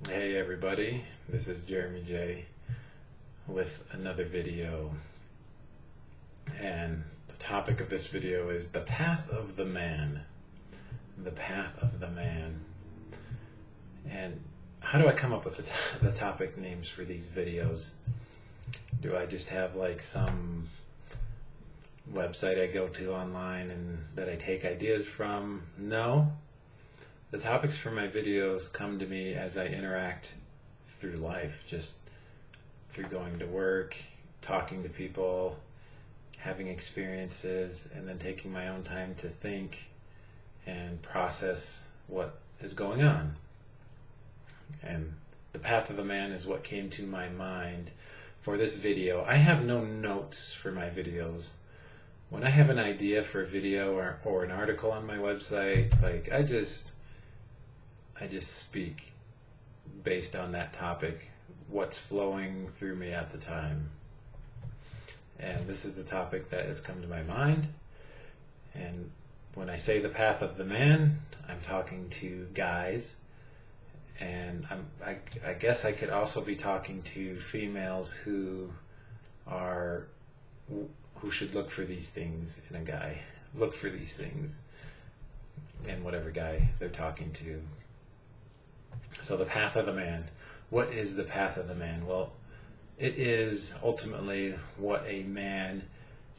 Hey everybody, this is Jeremy J with another video, and the topic of this video is the path of the man. The path of the man. And how do I come up with the topic names for these videos? Do I just have like some website I go to online and that I take ideas from? No. The topics for my videos come to me as I interact through life, just through going to work, talking to people, having experiences, and then taking my own time to think and process what is going on. And the path of the man is what came to my mind for this video. I have no notes for my videos. When I have an idea for a video or an article on my website, like I just speak based on that topic, what's flowing through me at the time. And this is the topic that has come to my mind. And when I say the path of the man, I'm talking to guys. And I guess I could also be talking to females who should look for these things in a guy. Look for these things in whatever guy they're talking to. So the path of the man. What is the path of the man? Well, it is ultimately what a man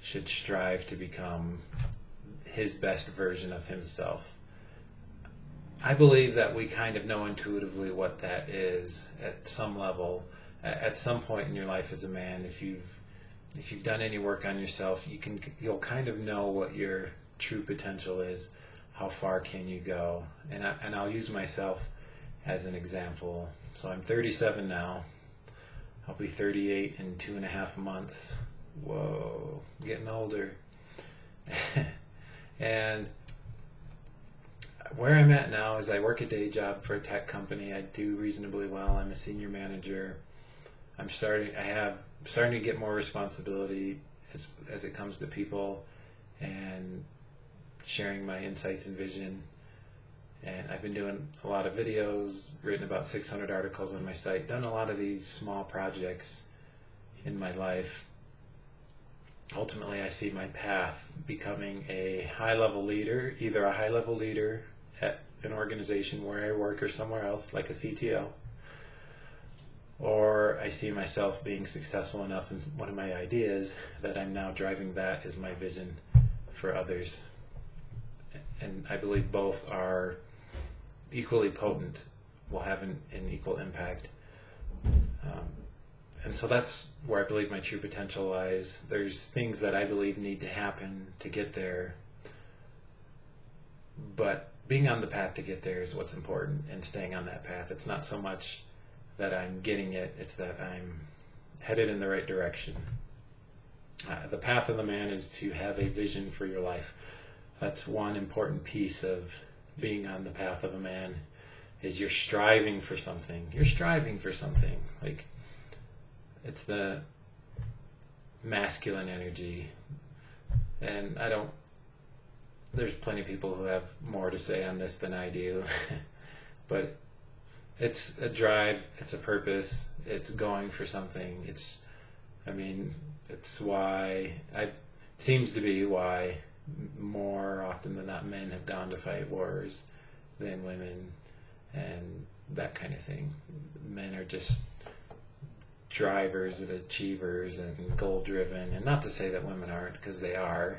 should strive to become, his best version of himself. I believe that we kind of know intuitively what that is at some level. At some point in your life as a man, if you've done any work on yourself, you'll kind of know what your true potential is. How far can you go? And I'll use myself as an example. So I'm 37 now. I'll be 38 in 2.5 months. Whoa, getting older. And where I'm at now is I work a day job for a tech company. I do reasonably well. I'm a senior manager. I'm starting to get more responsibility as it comes to people and sharing my insights and vision. And I've been doing a lot of videos, written about 600 articles on my site, done a lot of these small projects in my life. Ultimately, I see my path becoming a high-level leader, either a high-level leader at an organization where I work or somewhere else, like a CTO, or I see myself being successful enough in one of my ideas that I'm now driving that as my vision for others. And I believe both are equally potent, will have an equal impact. And so that's where I believe my true potential lies. There's things that I believe need to happen to get there, but being on the path to get there is what's important, and staying on that path. It's not so much that I'm getting it, it's that I'm headed in the right direction. The path of the man is to have a vision for your life. That's one important piece of being on the path of a man, is you're striving for something. You're striving for something. Like, it's the masculine energy. And there's plenty of people who have more to say on this than I do. But it's a drive, it's a purpose, it's going for something. It's why, it seems to be why more often than not men have gone to fight wars than women, and that kind of thing. Men are just drivers and achievers and goal driven, and not to say that women aren't, because they are,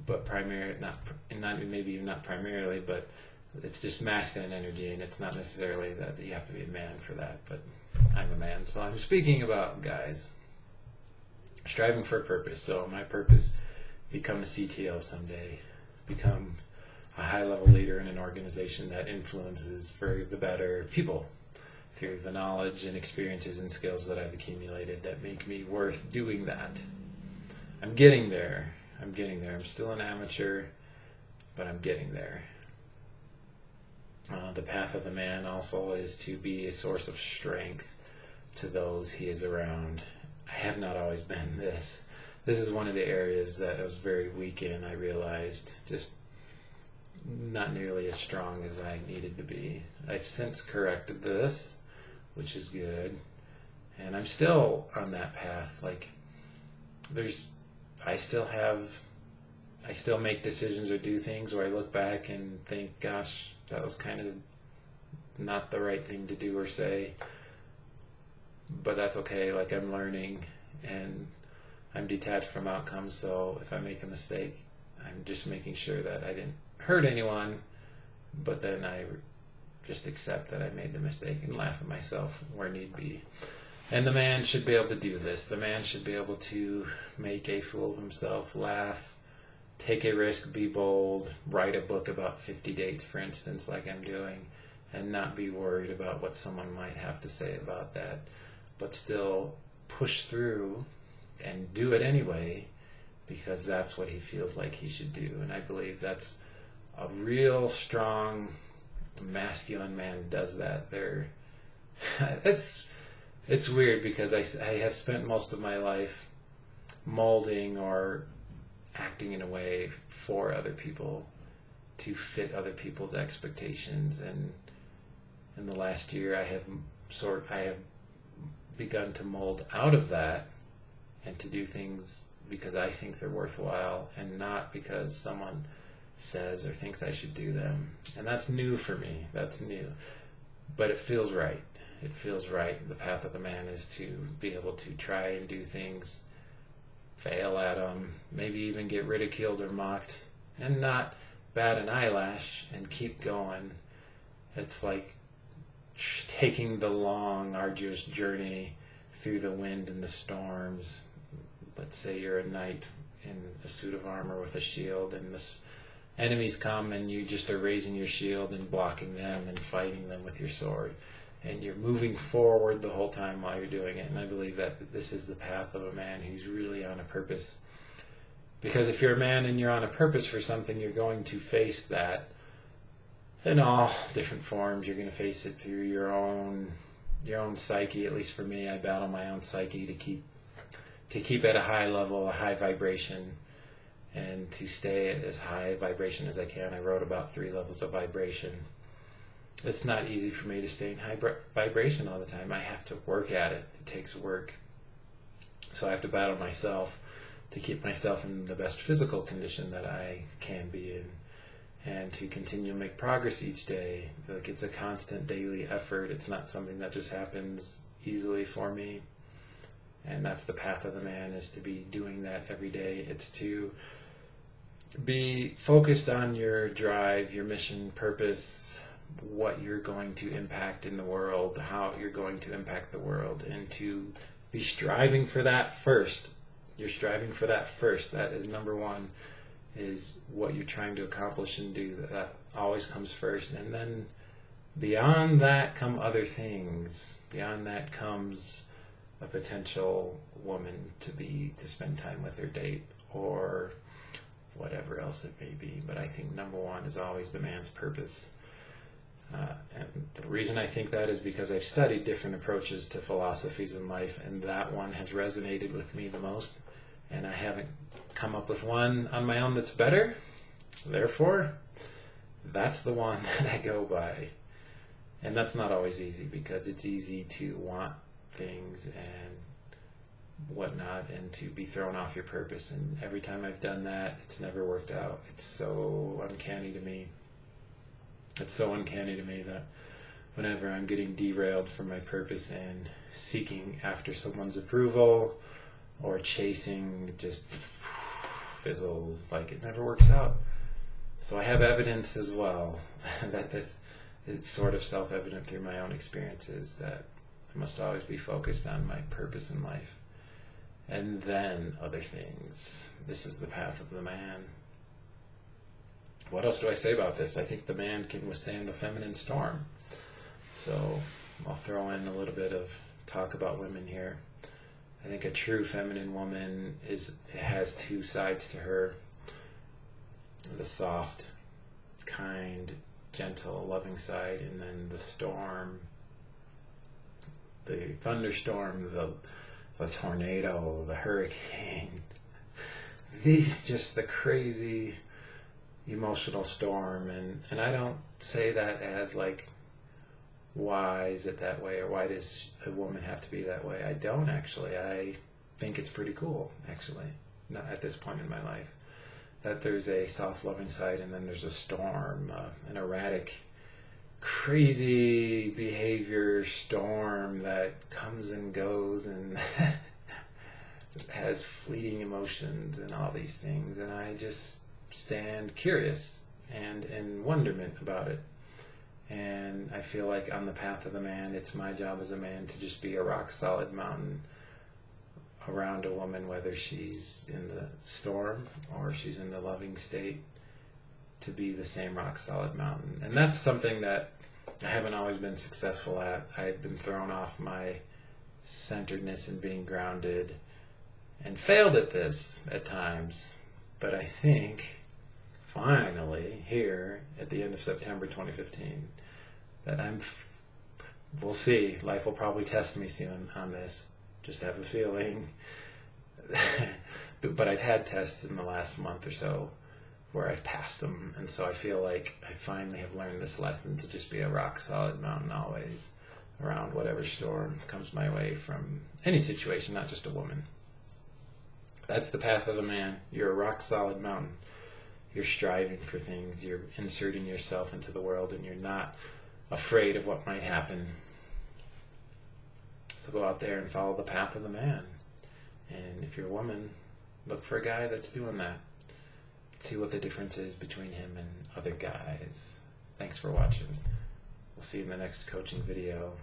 but maybe not primarily, but it's just masculine energy, and it's not necessarily that you have to be a man for that. But I'm a man, so I'm speaking about guys striving for a purpose. So my purpose: become a CTO someday, become a high-level leader in an organization that influences for the better people through the knowledge and experiences and skills that I've accumulated that make me worth doing that. I'm getting there. I'm still an amateur, but I'm getting there. The path of the man also is to be a source of strength to those he is around. I have not always been this. This is one of the areas that I was very weak in, I realized. Just not nearly as strong as I needed to be. I've since corrected this, which is good, and I'm still on that path. Like, I still make decisions or do things where I look back and think, gosh, that was kind of not the right thing to do or say. But that's okay. Like, I'm learning and I'm detached from outcomes. So if I make a mistake, I'm just making sure that I didn't hurt anyone. But then I just accept that I made the mistake and laugh at myself where need be. And the man should be able to do this. The man should be able to make a fool of himself, laugh, take a risk, be bold, write a book about 50 dates, for instance, like I'm doing, and not be worried about what someone might have to say about that, but still push through and do it anyway, because that's what he feels like he should do. And I believe that's a real strong masculine man who does that. It's weird because I have spent most of my life molding or acting in a way for other people to fit other people's expectations, and in the last year I have begun to mold out of that and to do things because I think they're worthwhile and not because someone says or thinks I should do them. And that's new for me. That's new. But it feels right. It feels right. The path of the man is to be able to try and do things, fail at them, maybe even get ridiculed or mocked, and not bat an eyelash and keep going. It's like taking the long, arduous journey through the wind and the storms. Let's say you're a knight in a suit of armor with a shield, and the enemies come and you just are raising your shield and blocking them and fighting them with your sword. And you're moving forward the whole time while you're doing it. And I believe that this is the path of a man who's really on a purpose. Because if you're a man and you're on a purpose for something, you're going to face that in all different forms. You're going to face it through your own psyche. At least for me, I battle my own psyche to keep at a high level, a high vibration, and to stay at as high a vibration as I can. I wrote about 3 levels of vibration. It's not easy for me to stay in high vibration all the time. I have to work at it. It takes work. So I have to battle myself to keep myself in the best physical condition that I can be in, and to continue to make progress each day. Like, it's a constant daily effort. It's not something that just happens easily for me. And that's the path of the man, is to be doing that every day. It's to be focused on your drive, your mission, purpose, what you're going to impact in the world, how you're going to impact the world, and to be striving for that first. You're striving for that first. That is number one, is what you're trying to accomplish and do. That always comes first. And then beyond that come other things. Beyond that comes a potential woman to spend time with, or date, or whatever else it may be. But I think number one is always the man's purpose. And the reason I think that is because I've studied different approaches to philosophies in life, and that one has resonated with me the most, and I haven't come up with one on my own that's better. Therefore, that's the one that I go by. And that's not always easy, because it's easy to want things and whatnot and to be thrown off your purpose. And every time I've done that, it's never worked out. It's so uncanny to me. It's so uncanny to me that whenever I'm getting derailed from my purpose and seeking after someone's approval or chasing, just fizzles. Like, it never works out. So I have evidence as well that it's sort of self-evident through my own experiences, that I must always be focused on my purpose in life. And then other things. This is the path of the man. What else do I say about this? I think the man can withstand the feminine storm. So I'll throw in a little bit of talk about women here. I think a true feminine woman has 2 sides to her. The soft, kind, gentle, loving side, and then the storm, the thunderstorm, the tornado, the hurricane. Just the crazy, emotional storm, and I don't say that as like, why is it that way, or why does a woman have to be that way? I don't actually. I think it's pretty cool, actually, not at this point in my life, that there's a soft, loving side, and then there's a storm, an erratic, crazy behavior storm that comes and goes and has fleeting emotions and all these things, and I just stand curious and in wonderment about it. And I feel like on the path of the man, it's my job as a man to just be a rock solid mountain around a woman, whether she's in the storm or she's in the loving state, to be the same rock solid mountain. And that's something that I haven't always been successful at. I've been thrown off my centeredness and being grounded and failed at this at times. But I think finally here at the end of September 2015 that we'll see, life will probably test me soon on this, just have a feeling. But I've had tests in the last month or so where I've passed them, and so I feel like I finally have learned this lesson, to just be a rock solid mountain always around whatever storm comes my way from any situation, not just a woman. That's the path of the man. You're a rock solid mountain. You're striving for things. You're inserting yourself into the world, and you're not afraid of what might happen. So go out there and follow the path of the man. And if you're a woman, look for a guy that's doing that. See what the difference is between him and other guys. Thanks for watching. We'll see you in the next coaching video.